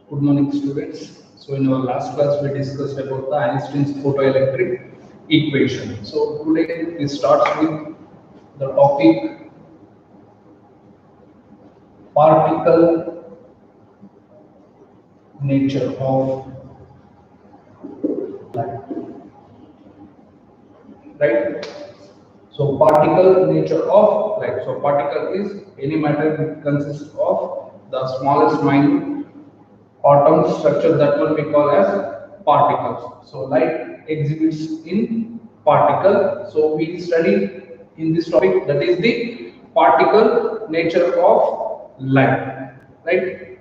Good morning, students. So, in our last class, we discussed about the Einstein's photoelectric equation. So, today we start with the topic particle nature of light. Right? So, particle nature of light. So, particle is any matter that consists of the smallest minute atom structure that will be called as particles. So light exhibits in particle. So we study in this topic that is the particle nature of light, right?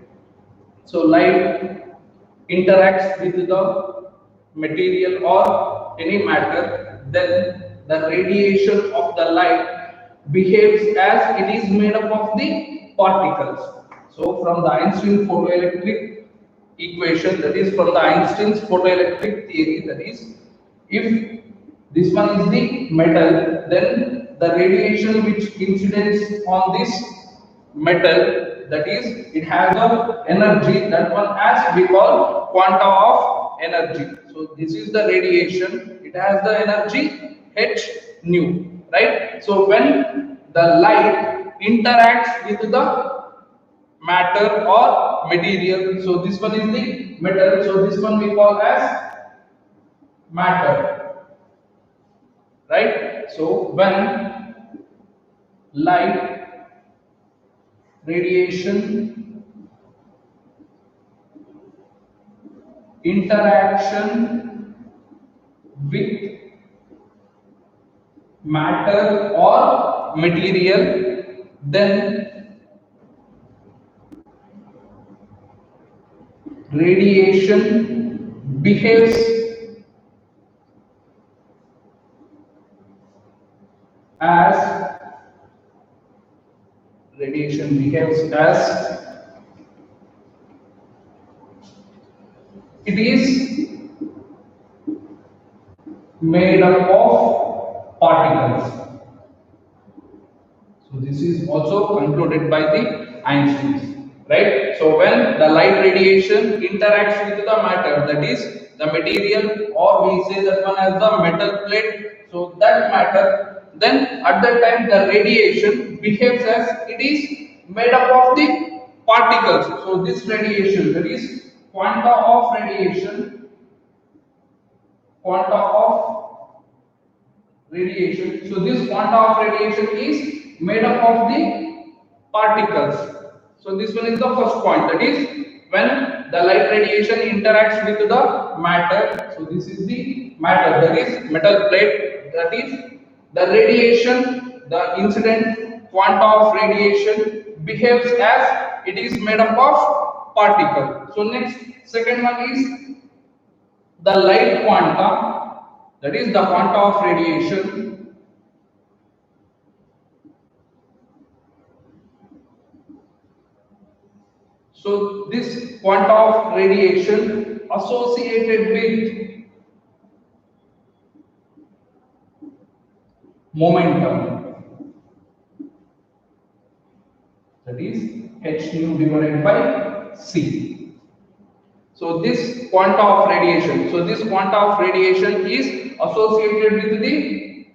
So light interacts with the material or any matter, then the radiation of the light behaves as it is made up of the particles. So from the Einstein photoelectric equation, that is from the Einstein's photoelectric theory, that is if this one is the metal, then the radiation which incidents on this metal, that is it has the energy, that one as we call quanta of energy. So this is the radiation, it has the energy h nu, right? So when the light interacts with the matter or material, so this one is the metal, so this one we call as matter, right? So when light radiation interaction with matter or material, then radiation behaves as it is made up of particles. So this is also concluded by the Einstein, right? So when the light radiation interacts with the matter, that is the material, or we say that one as the metal plate, so that matter, then at that time the radiation behaves as it is made up of the particles. So this radiation, that is quanta of radiation, quanta of radiation. So this quanta of radiation is made up of the particles. So this one is the first point, that is when the light radiation interacts with the matter. So this is the matter, that is metal plate, that is the radiation, the incident quanta of radiation behaves as it is made up of particle. So next, second one is the light quanta, that is the quanta of radiation So this quanta of radiation associated with momentum, that is h nu divided by c. So this quanta of radiation, is associated with the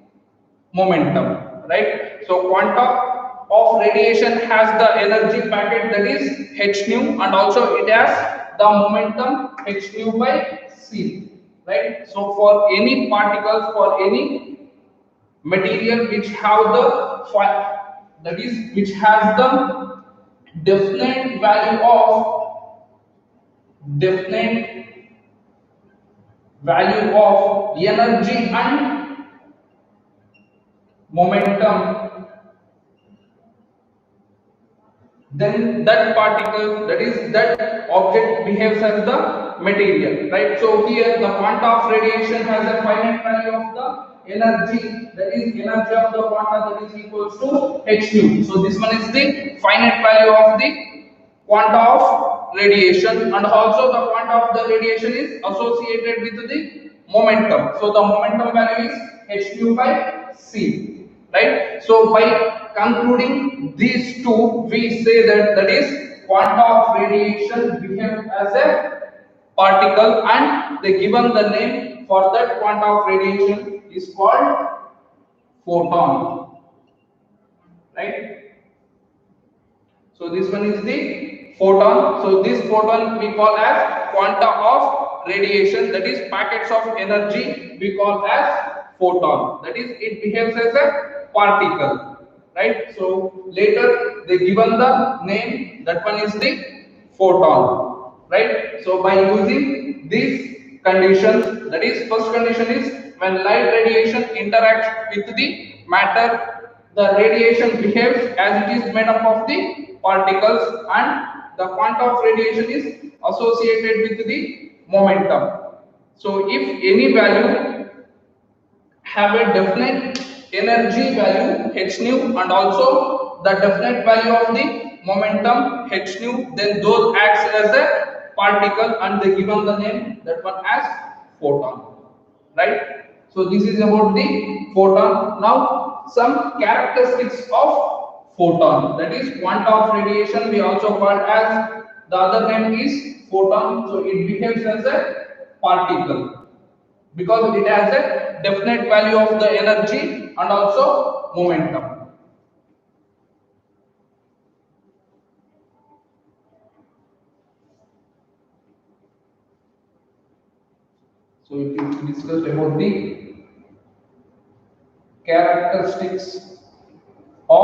momentum, right? So quanta of radiation has the energy packet, that is h nu, and also it has the momentum h nu by c, right? So for any particles, for any material which have the that is which has the definite value of energy and momentum, then that particle, that is that object behaves as the material, right? So here the quanta of radiation has a finite value of the energy, that is energy of the quanta, that is equals to h nu. So this one is the finite value of the quanta of radiation, and also the quanta of the radiation is associated with the momentum. So the momentum value is h nu by c, right? So by concluding these two, we say that is quanta of radiation behaves as a particle, and they given the name for that quanta of radiation is called photon, right? So this one is the photon. So this photon we call as quanta of radiation, that is packets of energy we call as photon, that is it behaves as a particle, right? So later they given the name, that one is the photon, right? So by using these conditions, that is first condition is when light radiation interacts with the matter, the radiation behaves as it is made up of the particles, and the quanta of radiation is associated with the momentum. So if any value have a definite energy value h nu and also the definite value of the momentum h nu, then those acts as a particle and they given the name, that one as photon, right? So this is about the photon. Now some characteristics of photon, that is quanta of radiation we also called as, the other name is photon. So it behaves as a particle because it has a definite value of the energy and also momentum. So if we discuss about the characteristics of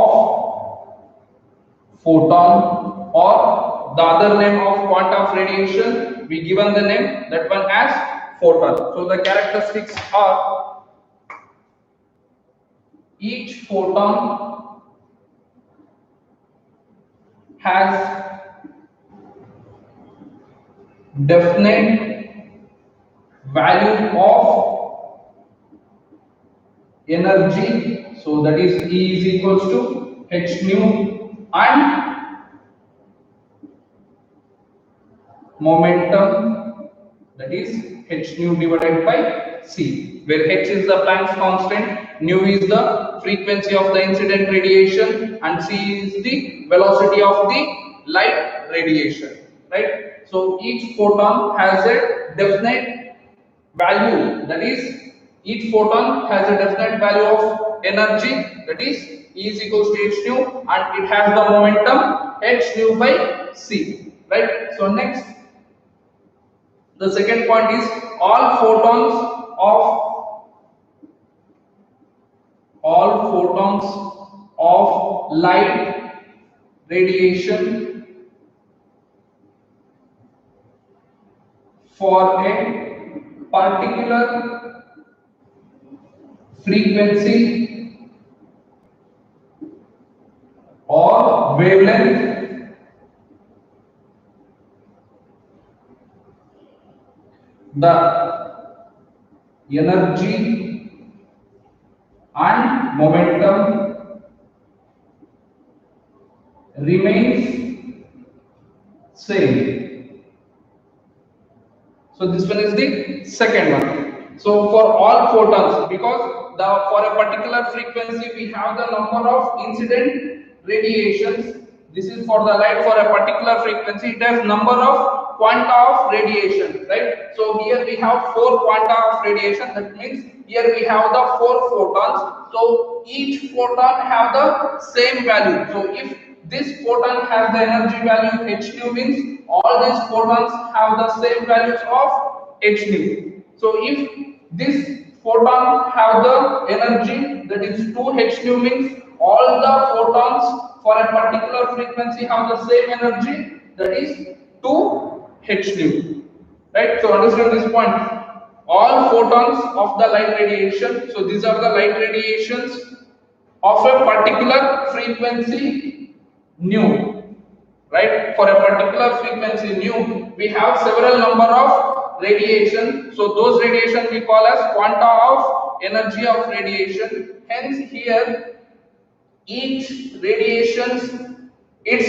photon, or the other name of quanta of radiation, we given the name, that one as photon. So the characteristics are, each photon has definite value of energy, so that is E is equals to h nu, and momentum, that is h nu divided by c, where h is the Planck's constant, nu is the frequency of the incident radiation, and c is the velocity of the light radiation, right? So each photon has a definite value, that is each photon has a definite value of energy, that is E is equals to h nu, and it has the momentum h nu by c, right? So next, the second point is all photons of light radiation for a particular frequency or wavelength the energy and momentum remains same. So this one is the second one. So for all photons, because for a particular frequency we have the number of incident radiations. This is for the light for a particular frequency. It has number of quanta of radiation, right? So here we have 4 quanta of radiation. That means here we have the 4 photons. So each photon have the same value. So if this photon has the energy value h nu, means all these photons have the same values of h nu. So if this photon have the energy that is 2 h nu, means all the photons for a particular frequency have the same energy, that is 2 h nu, right? So understand this point. All photons of the light radiation, so these are the light radiations of a particular frequency nu, right? For a particular frequency nu, we have several number of radiation. So those radiation we call as quanta of energy of radiation. Hence here each radiations its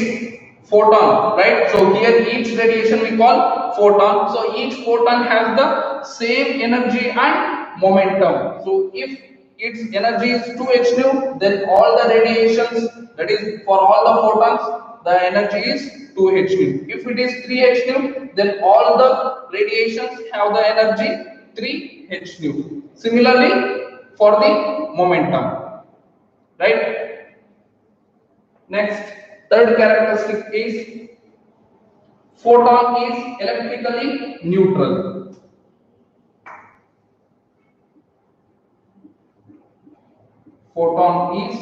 photon, right? So here each radiation we call photon. So each photon has the same energy and momentum. So if its energy is 2 h nu, then all the radiations, that is for all the photons, the energy is 2h nu. If it is 3h nu, then all the radiations have the energy 3h nu. Similarly for the momentum, right? Next, third characteristic is photon is electrically neutral. Photon is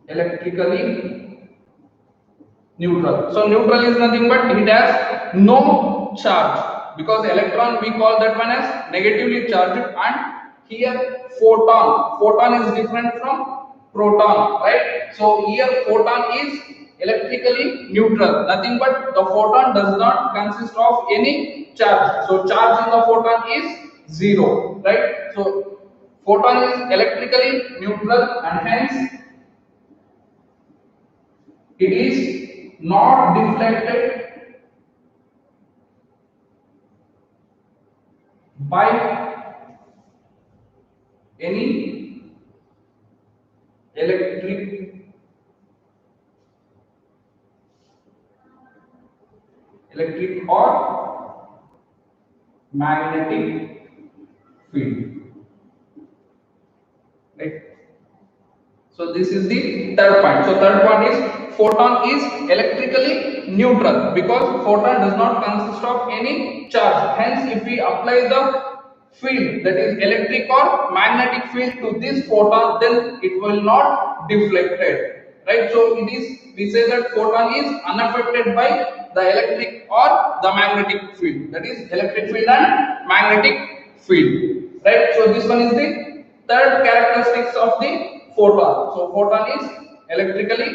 electrically neutral. So neutral is nothing but it has no charge, because electron we call that one as negatively charged, and here photon is different from proton, right? So here photon is electrically neutral, nothing but the photon does not consist of any charge, so charge in the photon is zero, right? So photon is electrically neutral, and hence it is not deflected by any electric or magnetic field, right? So this is the third point. So third point is photon is electrically neutral because photon does not consist of any charge. Hence, if we apply the field, that is electric or magnetic field, to this photon, then it will not deflected, right? So it is, we say that photon is unaffected by the electric or the magnetic field, that is electric field and magnetic field, right? So this one is the third characteristics of the photon. So photon is electrically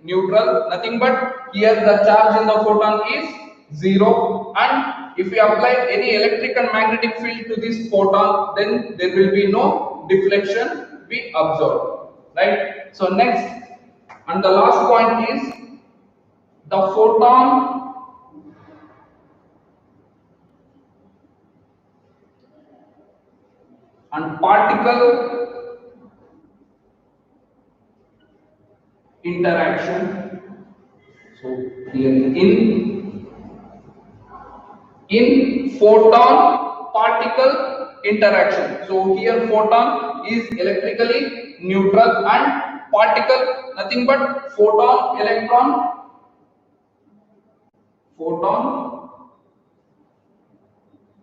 neutral, nothing but here the charge in the photon is zero, and if we apply any electric and magnetic field to this photon, then there will be no deflection we observe, right? So next and the last point is the photon and particle interaction. So here in photon particle interaction. So here photon is electrically neutral and particle nothing but photon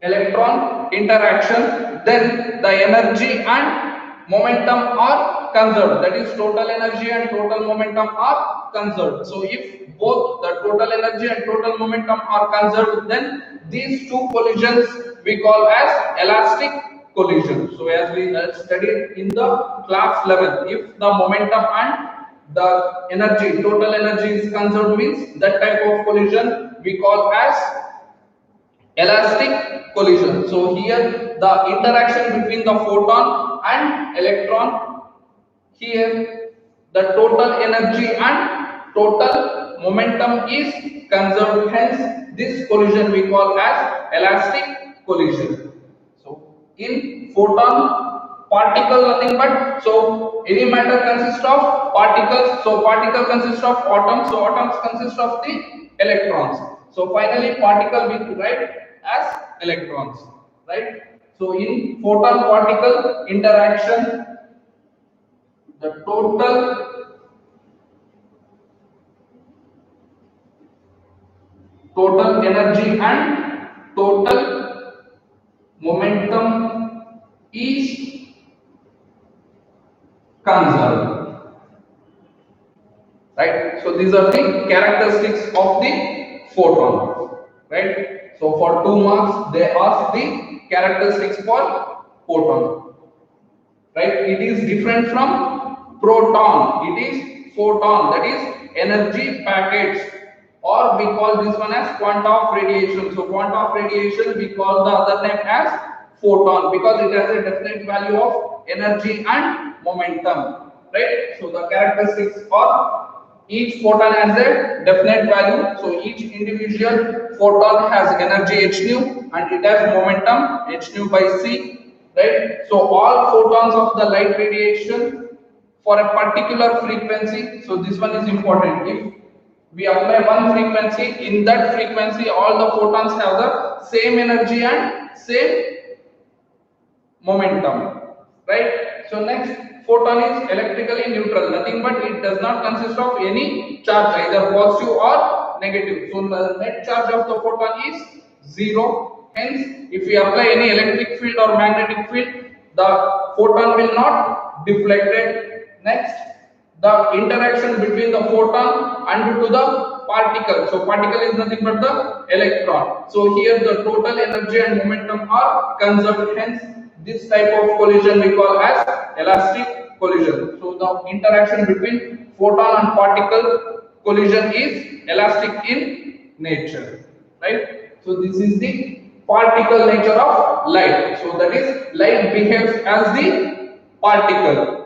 electron interaction, then the energy and momentum are conserved, that is total energy and total momentum are conserved. So if both the total energy and total momentum are conserved, then these two collisions we call as elastic collision. So as we studied in the class 11, if the momentum and the energy, total energy is conserved, means that type of collision we call as elastic collision. So here the interaction between the photon and electron, here the total energy and total momentum is conserved, hence this collision we call as elastic collision. So in photon particle nothing but, so any matter consists of particles, so particle consists of atoms, so atoms consist of the electrons. So finally particle we write as electrons, right? So in photon particle interaction, the total energy and total momentum is conserved, right? So these are the characteristics of the photon, right? So for 2 marks they ask the characteristics for photon, right? It is different from proton, it is photon, that is energy packets, or we call this one as quanta of radiation. So quanta of radiation we call the other name as photon because it has a definite value of energy and momentum, right? So the characteristics are each photon has a definite value, so each individual photon has energy h nu and it has momentum h nu by c, right? So all photons of the light radiation for a particular frequency. So this one is important. If we apply one frequency, in that frequency all the photons have the same energy and same momentum, right? So next, photon is electrically neutral, nothing but it does not consist of any charge, either positive or negative. So the net charge of the photon is zero. Hence, if we apply any electric field or magnetic field, the photon will not deflected. Next, the interaction between the photon and to the particle. So particle is nothing but the electron. So here the total energy and momentum are conserved. Hence, this type of collision we call as elastic collision. So the interaction between photon and particle collision is elastic in nature, right? So this is the particle nature of light. So that is, light behaves as the particle.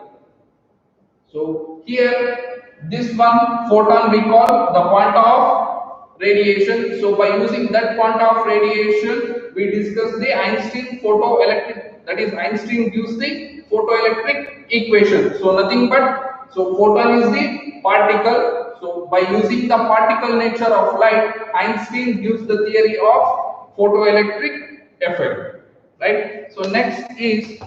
So here, this one photon we call the quanta of radiation. So by using that quanta of radiation, we discuss the Einstein photoelectric, that is Einstein gives the photoelectric equation. So nothing but, so photon is the particle. So by using the particle nature of light, Einstein gives the theory of photoelectric effect, right? So next is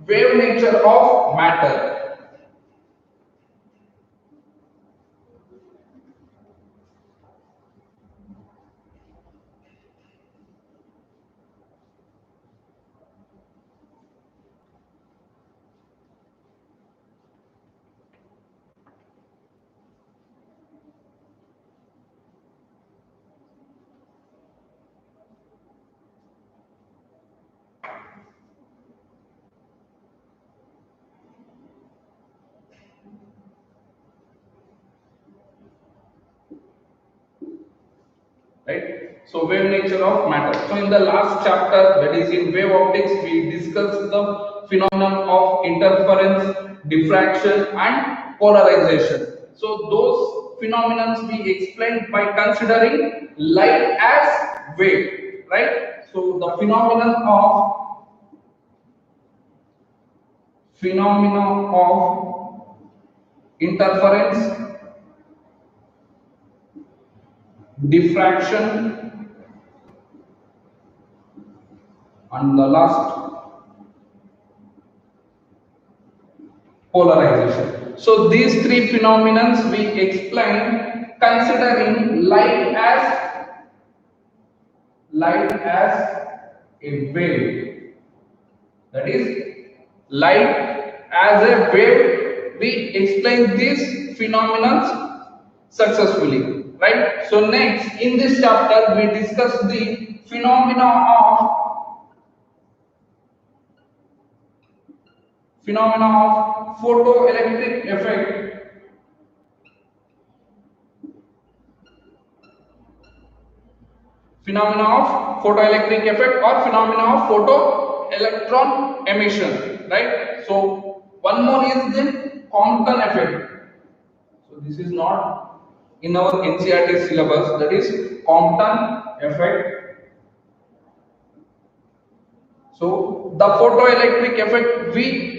wave nature of matter. Right? So wave nature of matter. So in the last chapter, that is in wave optics, we discussed the phenomenon of interference, diffraction and polarization. So those phenomena we explained by considering light as wave, right? So the phenomena of interference, diffraction and the last polarization. So these three phenomena we explain considering light as a wave. That is, light as a wave. We explain these phenomena successfully, right? So next, in this chapter, we discuss the phenomena of photoelectric effect, phenomena of photoelectric effect or phenomena of photoelectron emission, right? So one more is the Compton effect. So this is not in our NCERT syllabus, that is Compton effect. So the photoelectric effect we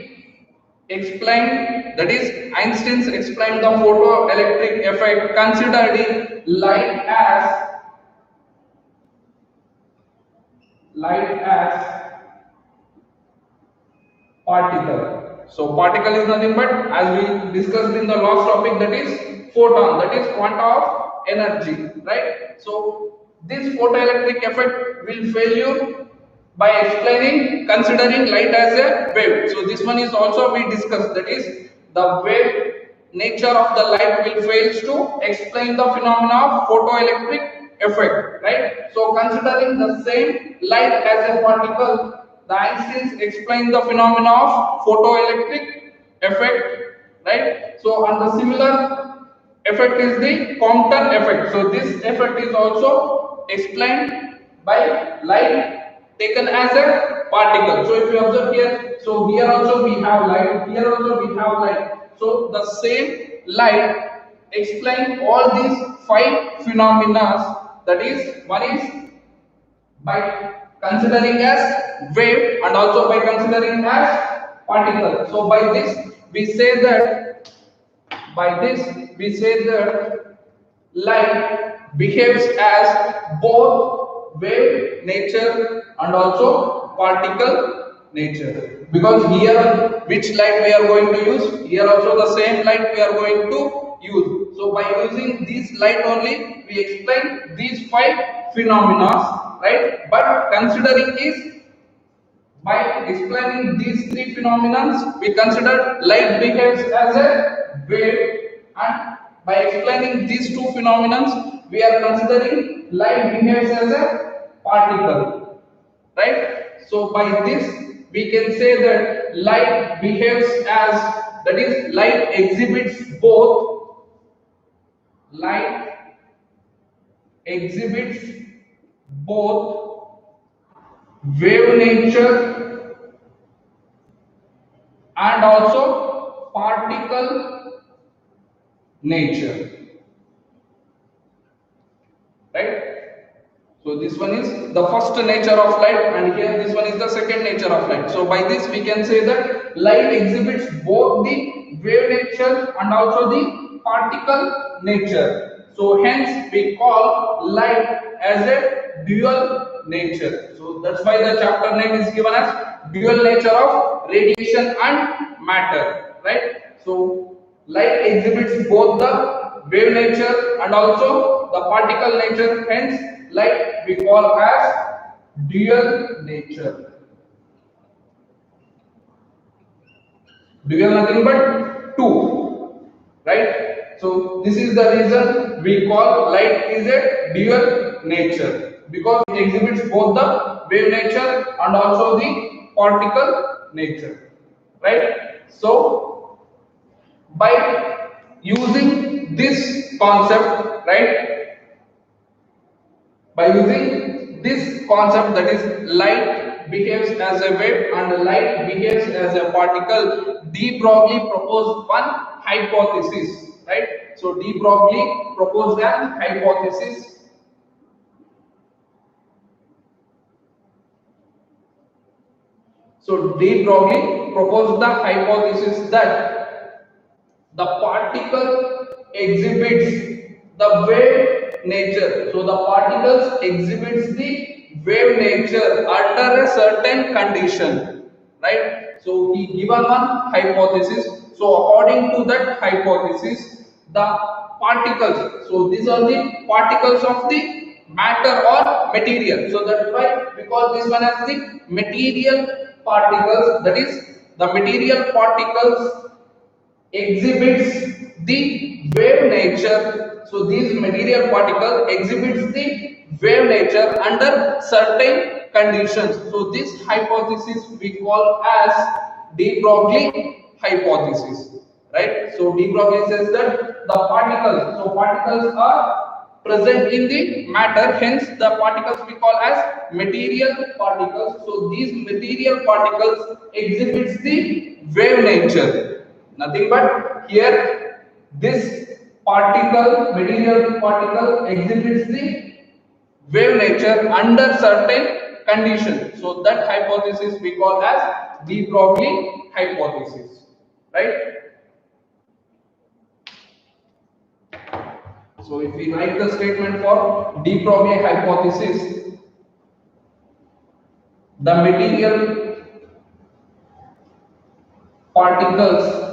explained, that is Einstein's explained the photoelectric effect considering light as particle. So particle is nothing but, as we discussed in the last topic, that is photon, that is quanta of energy, right? So this photoelectric effect will fail you by explaining considering light as a wave. So this one is also we discussed, that is the wave nature of the light will fail to explain the phenomena of photoelectric effect, right? So considering the same light as a particle, the Einsteins explained the phenomena of photoelectric effect, right? So and the similar effect is the Compton effect. So this effect is also explained by light taken as a particle. So if you observe here, so here also we have light, here also we have light. So the same light explain all these five phenomena. That is, one is by considering as wave and also by considering as particle. So by this we say that light behaves as both wave nature and also particle nature, because here which light we are going to use, here also the same light we are going to use. So by using this light only we explain these five phenomena, right? But considering is, by explaining these three phenomena, we consider light behaves as a wave, and by explaining these two phenomena, we are considering light behaves as a particle, right? So by this, we can say that light behaves as, that is, light exhibits light exhibits both wave nature and also particle nature, right? So this one is the first nature of light, and here this one is the second nature of light. So by this we can say that light exhibits both the wave nature and also the particle nature. So hence we call light as a dual nature. So that's why the chapter name is given as dual nature of radiation and matter, right? So light exhibits both the wave nature and also the particle nature, hence light we call as dual nature. Dual nothing but two, right? So this is the reason we call light is a dual nature, because it exhibits both the wave nature and also the particle nature, right? So by using this concept, right, by using this concept, that is light behaves as a wave and light behaves as a particle, de Broglie proposed one hypothesis, right? So de Broglie proposed an hypothesis. So de Broglie proposed the hypothesis that the particle exhibits the wave nature. So the particles exhibits the wave nature under a certain condition, right? So he given one hypothesis. So according to that hypothesis, the particles, so these are the particles of the matter or material. So that's why we call this one as the material particles, that is the material particles exhibits the wave nature. So these material particle exhibits the wave nature under certain conditions. So this hypothesis we call as de Broglie hypothesis, right? So de Broglie says that the particles, so particles are present in the matter, hence the particles we call as material particles. So these material particles exhibits the wave nature, nothing but here this particle, material particle exhibits the wave nature under certain conditions. So that hypothesis we call as de Broglie hypothesis, right? So if we write the statement for de Broglie hypothesis, the material particles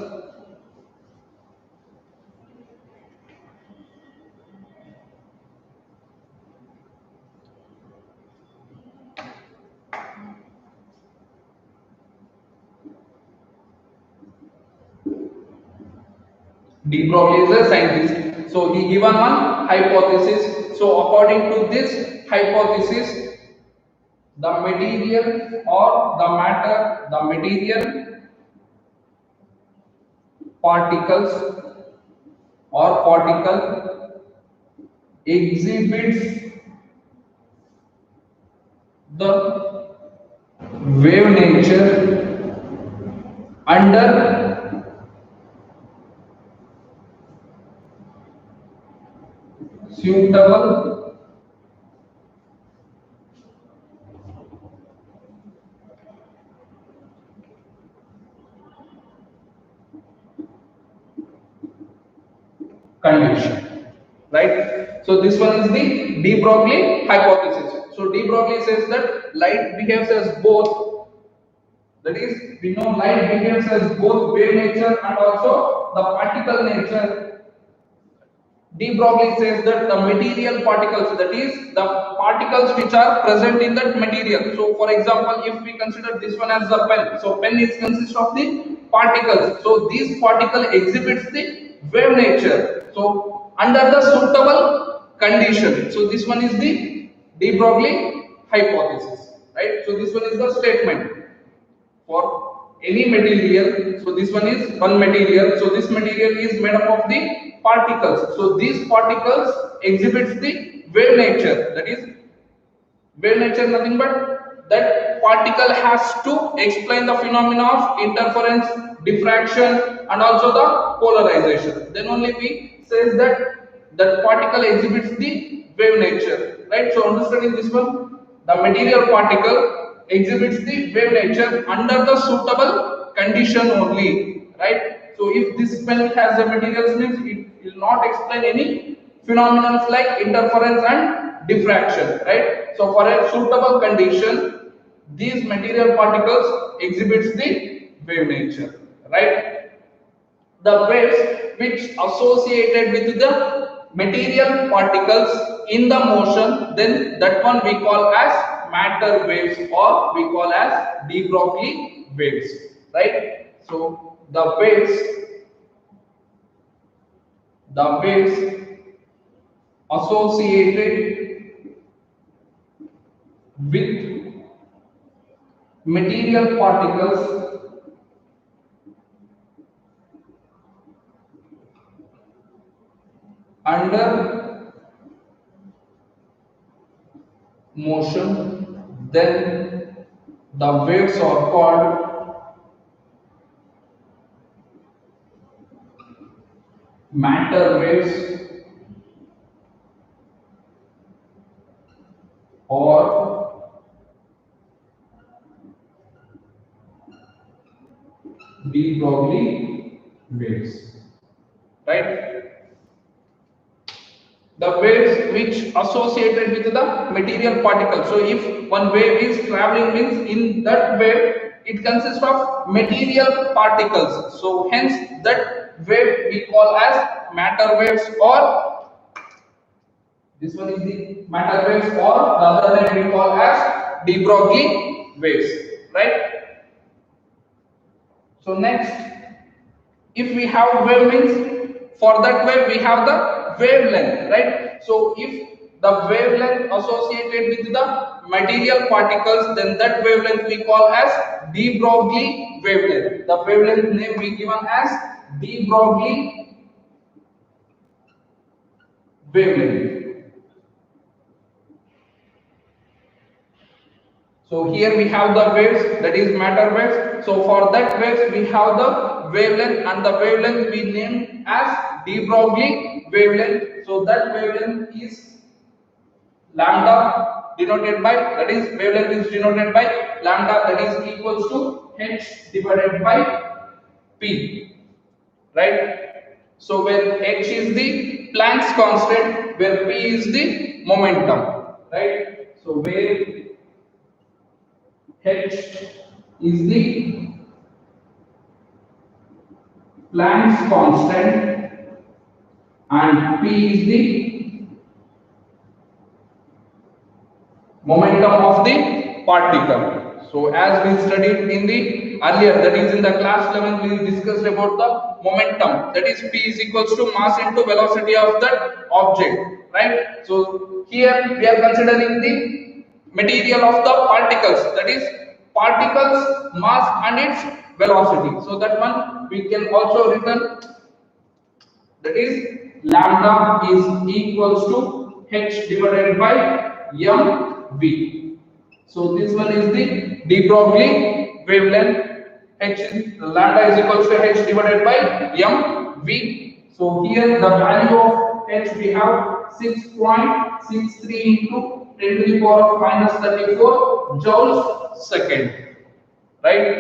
de Broglie is a scientist, so he given one hypothesis. So according to this hypothesis, the material or the matter, the material particles or particle exhibits the wave nature under suitable condition, right? So this one is the de Broglie hypothesis. So de Broglie says that light behaves as both, that is, we know light behaves as both wave nature and also the particle nature. De Broglie says that the material particles, that is, the particles which are present in that material. So, for example, if we consider this one as the pen, so pen is consists of the particles. So, this particle exhibits the wave nature. So, under the suitable condition. So, this one is the De Broglie hypothesis, right? So, this one is the statement for any material. So this one is one material. So this material is made up of the particles. So these particles exhibits the wave nature. That is, wave nature nothing but that particle has to explain the phenomena of interference, diffraction, and also the polarization. Then only we says that particle exhibits the wave nature, right? So understanding this one, the material particle exhibits the wave nature under the suitable condition only, right? So if this pen has the materials means it will not explain any phenomena like interference and diffraction, right? So for a suitable condition, these material particles exhibits the wave nature, right? The waves which associated with the material particles in the motion, then that one we call as matter waves, or we call as de Broglie waves, right? So the waves associated with material particles under motion, then the waves are called matter waves or de Broglie waves, right? The waves which associated with the material particle. So if one wave is traveling means in that wave it consists of material particles. So hence that wave we call as matter waves, or this one is the matter waves, or the other name we call as de Broglie waves, right? So next, if we have wave means for that wave we have the wavelength, right? So if the wavelength associated with the material particles, then that wavelength we call as de Broglie wavelength. The wavelength name we given as de Broglie wavelength. So here we have the waves, that is matter waves. So for that waves we have the wavelength, and the wavelength we name as de Broglie wavelength. So that wavelength is lambda denoted by, that is wavelength is denoted by lambda, that is equals to h divided by p, right? So where h is the Planck's constant, where p is the momentum, right? So where h is the Planck's constant and p is the momentum of the particle. So as we studied in the earlier, that is in the class 11, we discussed about the momentum, that is p is equals to mass into velocity of that object, right? So here we are considering the material of the particles, that is particles mass and its velocity. So that one we can also written, that is lambda is equals to h divided by mv. So this one is the de Broglie wavelength. H lambda is equals to h divided by mv. So here the value of h we have 6.63 into 10 to the power of minus 34 joules second, right?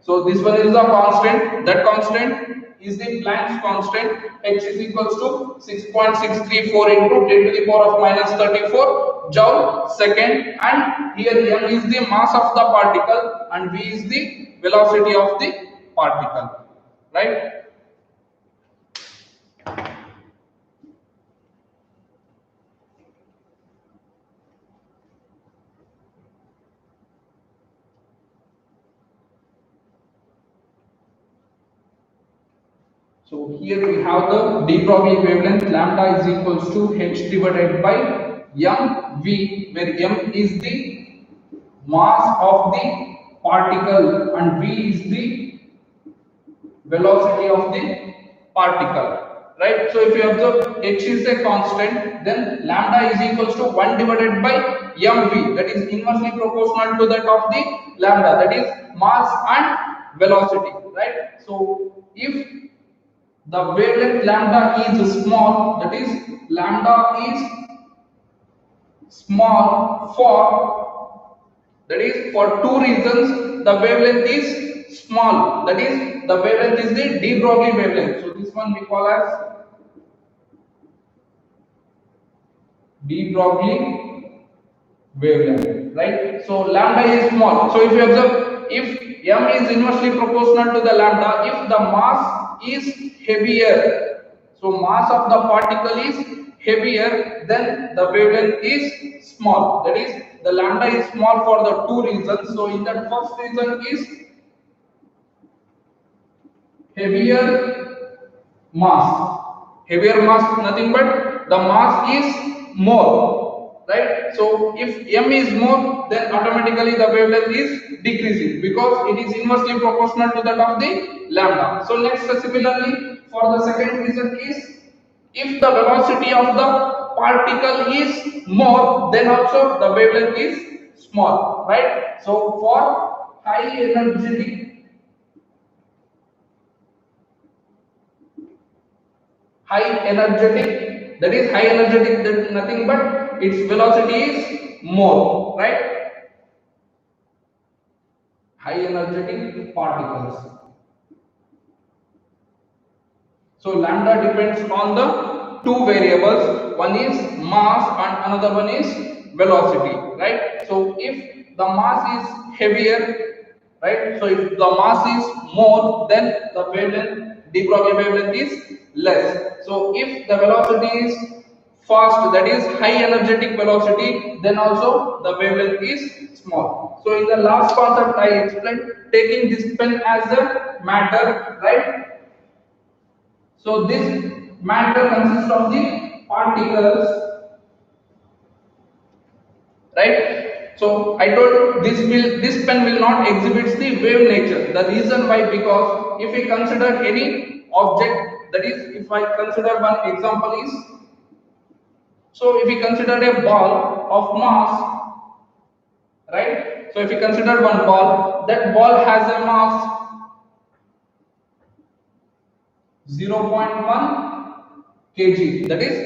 So this one is the constant. That constant is the Planck's constant. H is equals to 6.634 into 10 to the power of minus 34 joule second. And here m is the mass of the particle and v is the velocity of the particle. Right? So here we have the de Broglie wavelength lambda is equals to h divided by mv, where m is the mass of the particle and v is the velocity of the particle. Right? So if you observe h is a constant, then lambda is equals to 1 divided by mv, that is inversely proportional to that of the lambda, that is mass and velocity. Right? So if the wavelength lambda is small, that is lambda is small for, that is for two reasons. The wavelength is small, that is the wavelength is the de Broglie wavelength. So this one we call as de Broglie wavelength, right? So lambda is small. So if you observe, if m is inversely proportional to the lambda, if the mass is heavier, so mass of the particle is heavier, then the wavelength is small, that is the lambda is small for the two reasons. So in that first reason is heavier mass, nothing but the mass is more, right? So if m is more, then automatically the wavelength is decreasing because it is inversely proportional to that of the lambda. So next, similarly for the second reason is if the velocity of the particle is more, then also the wavelength is small, right? So for high energetic, that is high energetic, that nothing but its velocity is more, right? High energetic particles. So lambda depends on the two variables, one is mass and another one is velocity, right? So if the mass is heavier, right? So if the mass is more, then the wavelength, de Broglie wavelength is less. So if the velocity is fast, that is high energetic velocity, then also the wavelength is small. So in the last concept I explained, taking this pen as a matter, right? So this matter consists of the particles, right? So I told this pen will not exhibit the wave nature. The reason why, because if we consider any object, that is if I consider one example is, so if we consider a ball of mass, right? So if we consider one ball, that ball has a mass 0.1 kg, that is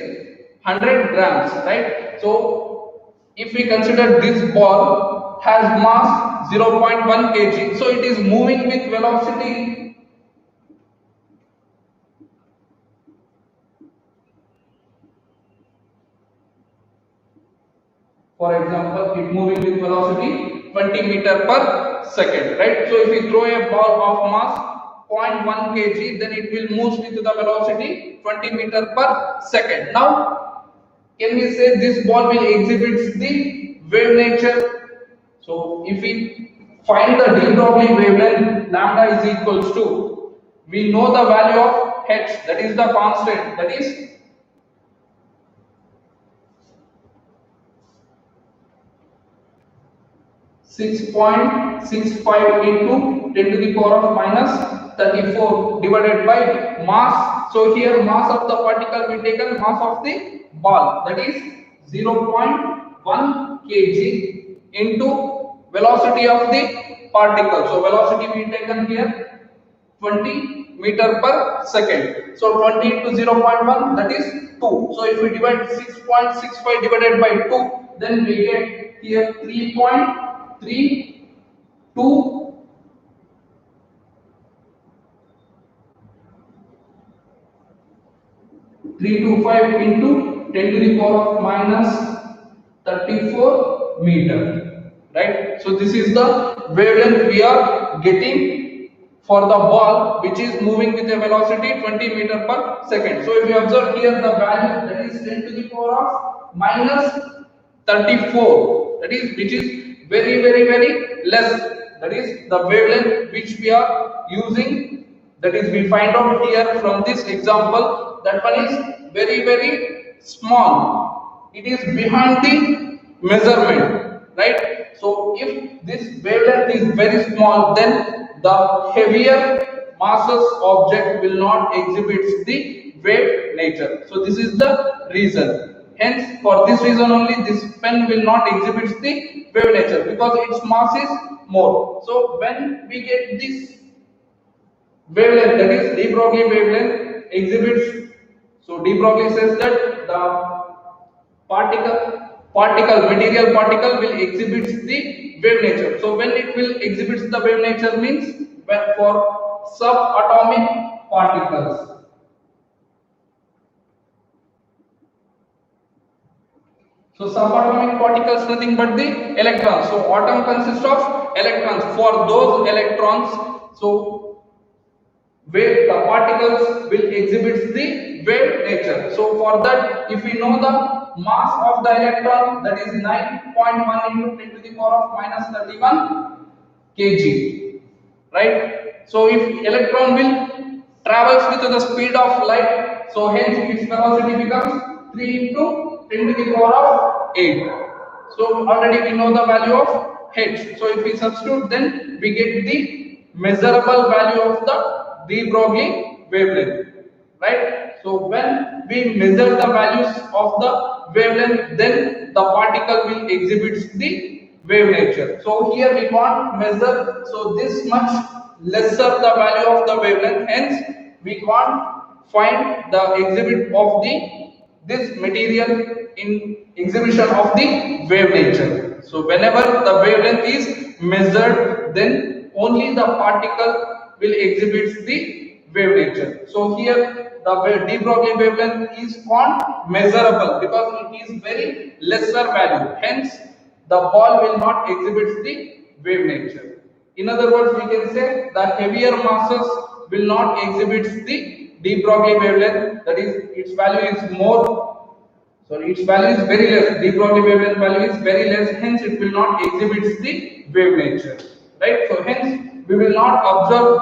100 grams, right? So if we consider this ball has mass 0.1 kg, so it is moving with velocity for example, it moving with velocity 20 meter per second, right? So if we throw a ball of mass 0.1 kg, then it will move with the velocity 20 meter per second. Now, can we say this ball will exhibit the wave nature? So if we find the de Broglie wavelength lambda is equals to, we know the value of h, that is the constant, that is 6.65 into 10 to the power of minus 34 divided by mass. So here mass of the particle we taken mass of the ball, that is 0.1 kg into velocity of the particle. So velocity we taken here 20 meter per second. So 20 into 0.1, that is 2. So if we divide 6.65 divided by 2, then we get here 3.32 325 into 10 to the power of minus 34 meter, right? So this is the wavelength we are getting for the ball which is moving with a velocity 20 meter per second. So if you observe here the value, that is 10 to the power of minus 34, that is which is very less, that is the wavelength which we are using, that is we find out here from this example, that one is very small, it is behind the measurement, right? So if this wavelength is very small, then the heavier masses object will not exhibit the wave nature. So this is the reason. Hence, for this reason only, this pen will not exhibit the wave nature, because its mass is more. So when we get this wavelength, that is de Broglie wavelength exhibits, so de Broglie says that the material particle will exhibit the wave nature. So when it will exhibit the wave nature means when for subatomic particles. So subatomic particles nothing but the electrons. So atom consists of electrons. For those electrons, so wave the particles will exhibit the wave nature. So for that, if we know the mass of the electron, that is 9.1 into 10 to the power of minus 31 kg, right? So if electron will travels with the speed of light, so hence its velocity becomes 3 into 10 to the power of 8. So already we know the value of h. So if we substitute, then we get the measurable value of the de Broglie wavelength, right? So when we measure the values of the wavelength, then the particle will exhibit the wave nature. So here we can't measure, so this much lesser the value of the wavelength, hence we can't find the exhibit of the this material in exhibition of the wave nature. So whenever the wavelength is measured, then only the particle will exhibit the wave nature. So here the de Broglie wavelength is not measurable because it is very lesser value. Hence the ball will not exhibit the wave nature. In other words, we can say the heavier masses will not exhibit the de Broglie wavelength, that is its value is more, sorry, its value is very less, de Broglie wavelength value is very less, hence it will not exhibit the wave nature, right? So hence we will not observe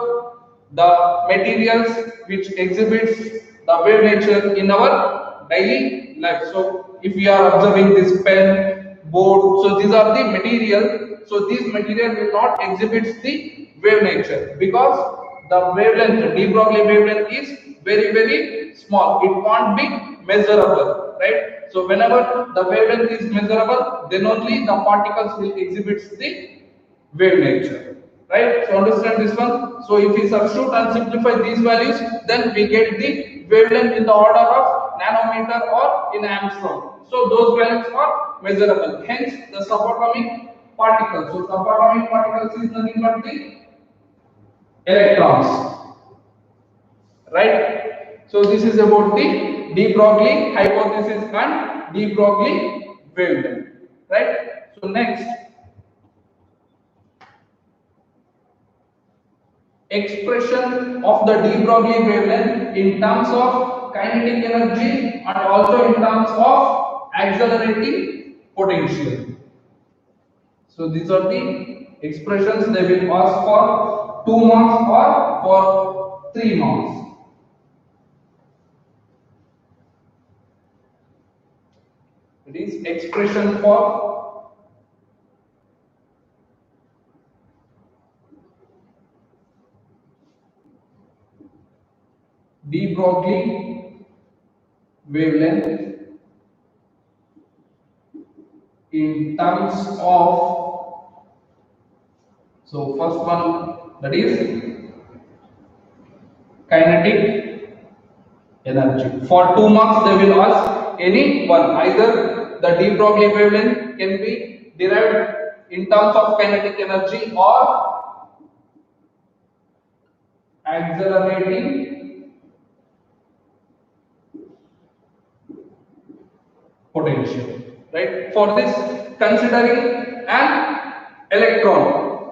the materials which exhibits the wave nature in our daily life. So if we are observing this pen, board, so these are the material, so this material will not exhibit the wave nature because the wavelength, de Broglie wavelength is very small, it can't be measurable, right? So whenever the wavelength is measurable, then only the particles will exhibit the wave nature, right? So understand this one. So if we substitute and simplify these values, then we get the wavelength in the order of nanometer or in angstrom. So those values are measurable, hence the subatomic particles. So subatomic particles is nothing but the electrons, right? So this is about the de Broglie hypothesis and de Broglie wavelength, right? So next, expression of the de Broglie wavelength in terms of kinetic energy and also in terms of accelerating potential. So these are the expressions they will ask for 2 marks or for 3 marks. It is expression for de Broglie wavelength in terms of, so first one, that is kinetic energy. For 2 marks they will ask any one, either the de Broglie wavelength can be derived in terms of kinetic energy or accelerating for this, considering an electron.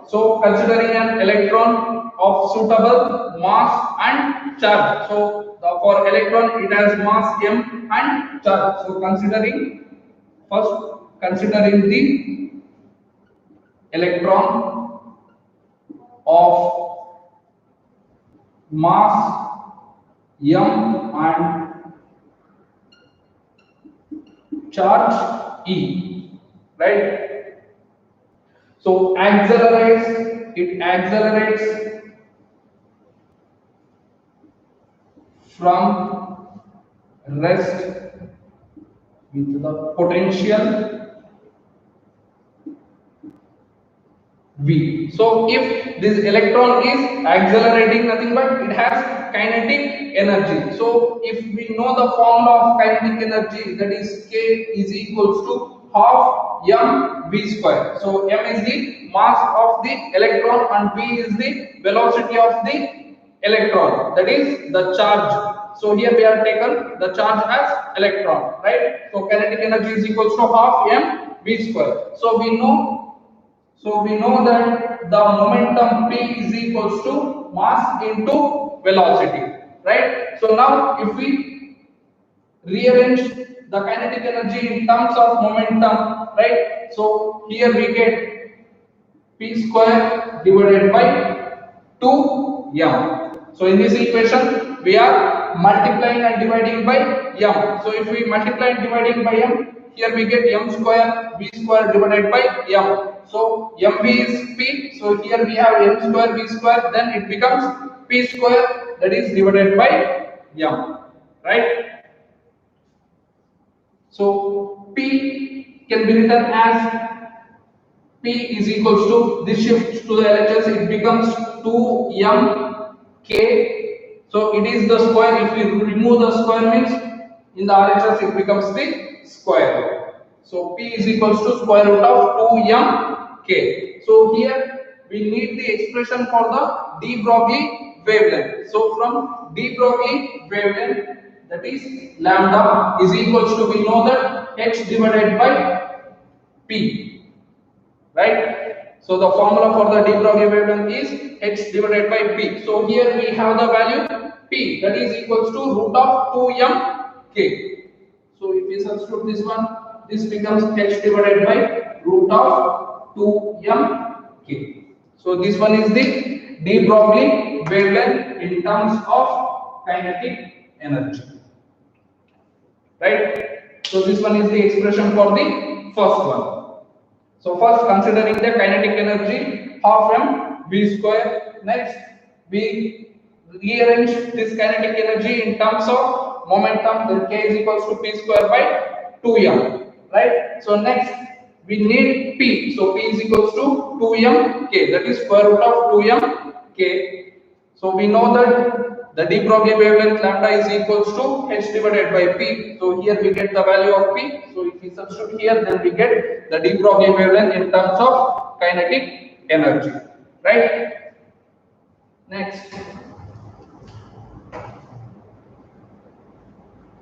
So considering an electron of suitable mass and charge. So for electron it has mass m and charge. So considering the electron of mass m and charge E, right? So it accelerates from rest with the potential V. So if this electron is accelerating, nothing but it has kinetic energy. So if we know the formula of kinetic energy, that is K is equals to half m v square. So m is the mass of the electron and v is the velocity of the electron, that is the charge. So here we have taken the charge as electron, right? So kinetic energy is equals to half m v square. So we know that the momentum P is equals to mass into velocity, right? So now if we rearrange the kinetic energy in terms of momentum, right? So here we get P square divided by 2m. So in this equation we are multiplying and dividing by m. So if we multiply and dividing by m, here we get m square v square divided by m. So mv is p. So here we have m square v square. Then it becomes p square, that is divided by m, right? So p can be written as P is equals to, this shifts to the LHS, it becomes 2m k. So it is the square. If we remove the square, means in the RHS it becomes the square. So P is equals to square root of 2m k. So here we need the expression for the de Broglie wavelength. So from de Broglie wavelength, that is lambda is equals to, we know that h divided by p. Right? So the formula for the de Broglie wavelength is h divided by p. So here we have the value p, that is equals to root of 2m k. So if we substitute this one, this becomes h divided by root of 2m k. So this one is the de Broglie wavelength in terms of kinetic energy. Right? So this one is the expression for the first one. So first, considering the kinetic energy half m v square. Next, we rearrange this kinetic energy in terms of momentum. Then k is equals to p square by 2m. Right? So next, we need p. So p is equals to 2m k. That is square root of 2m k. So we know that the de Broglie wavelength lambda is equals to h divided by p. So here we get the value of p. So if we substitute here, then we get the de Broglie wavelength in terms of kinetic energy. Right? Next,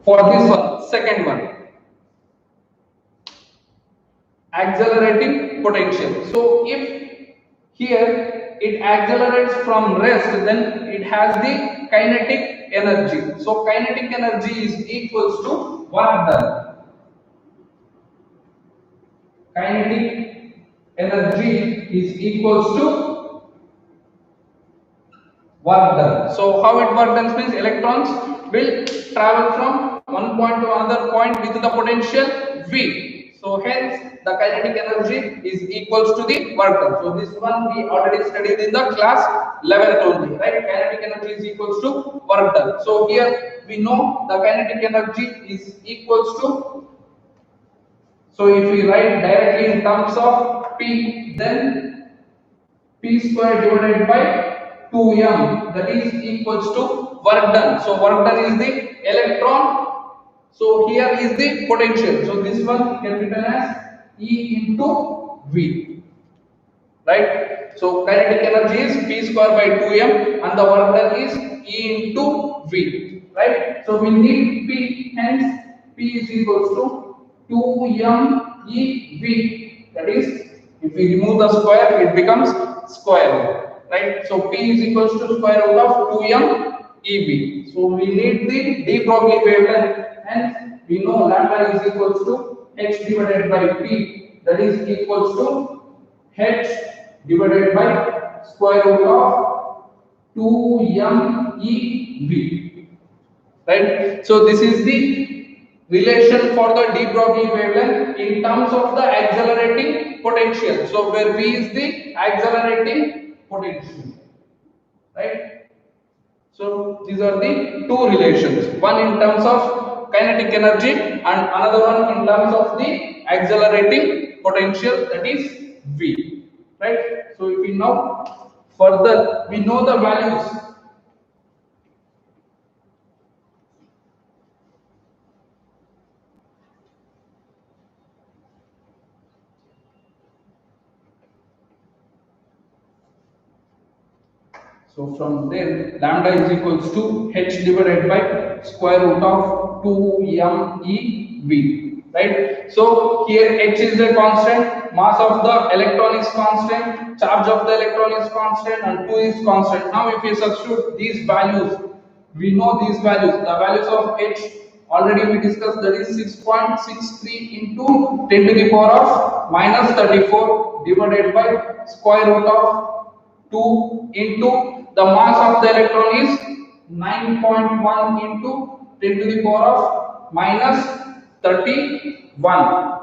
for this one, second one, accelerating potential. So if here it accelerates from rest, then it has the kinetic energy. So kinetic energy is equals to work done. Kinetic energy is equals to work done. So how it work done means electrons will travel from one point to another point with the potential V. So hence the kinetic energy is equals to the work done. So this one we already studied in the class 11th only, right? Kinetic energy is equals to work done. So here we know the kinetic energy is equals to, so if we write directly in terms of P, then P square divided by 2m, that is equals to work done. So work done is the electron. So here is the potential. So this one can be written as E into V. Right? So kinetic energy is P square by 2m and the work done is E into V. Right? So we need P, hence P is equals to 2m EV. That is, if we remove the square, it becomes square root, right? So P is equals to square root of 2m EV. So we need the de Broglie wavelength, and we know lambda is equals to h divided by P. That is equals to h divided by square root of 2m EV. Right? So this is the relation for the de Broglie wavelength in terms of the accelerating potential. So where V is the accelerating potential, right? So these are the two relations. One in terms of kinetic energy and another one in terms of the accelerating potential, that is V, right? So if we now further, we know the values. So from there, lambda is equals to h divided by square root of 2meV, right? So here h is a constant, mass of the electron is constant, charge of the electron is constant, and 2 is constant. Now if we substitute these values, we know these values. The values of h already we discussed, that is 6.63 into 10 to the power of minus 34 divided by square root of 2 into the mass of the electron is 9.1 into 10 to the power of minus 31.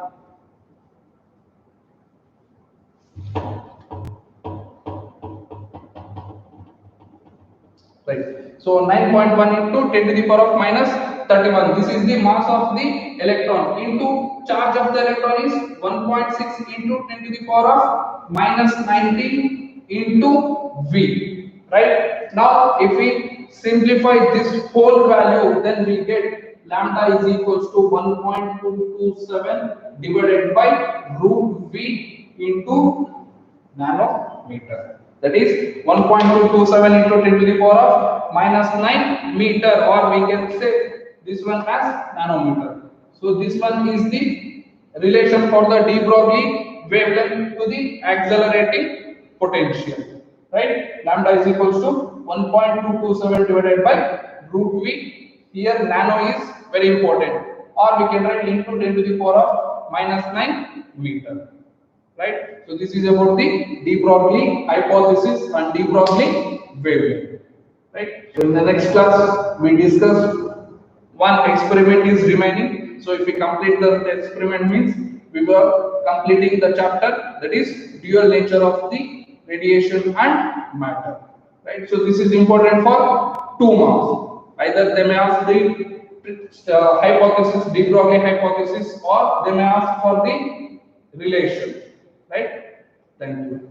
Right. So 9.1 into 10 to the power of minus 31. This is the mass of the electron into charge of the electron is 1.6 into 10 to the power of minus 19 into V. Right. Now if we simplify this whole value, then we get lambda is equals to 1.227 divided by root V into nanometer. That is 1.227 into 10 to the power of minus 9 meter, or we can say this one as nanometer. So this one is the relation for the de Broglie wavelength to the accelerating potential. Right? Lambda is equals to 1.227 divided by root V. Here nano is very important, or we can write into 10 to the power of minus 9 meter. Right? So this is about the de Broglie hypothesis and de Broglie wavelength. Right? So in the next class we discuss one experiment is remaining. So if we complete the experiment means we were completing the chapter, that is dual nature of the radiation and matter. Right? So this is important for 2 marks. Either they may ask the hypothesis, de Broglie hypothesis, or they may ask for the relation. Right? Thank you.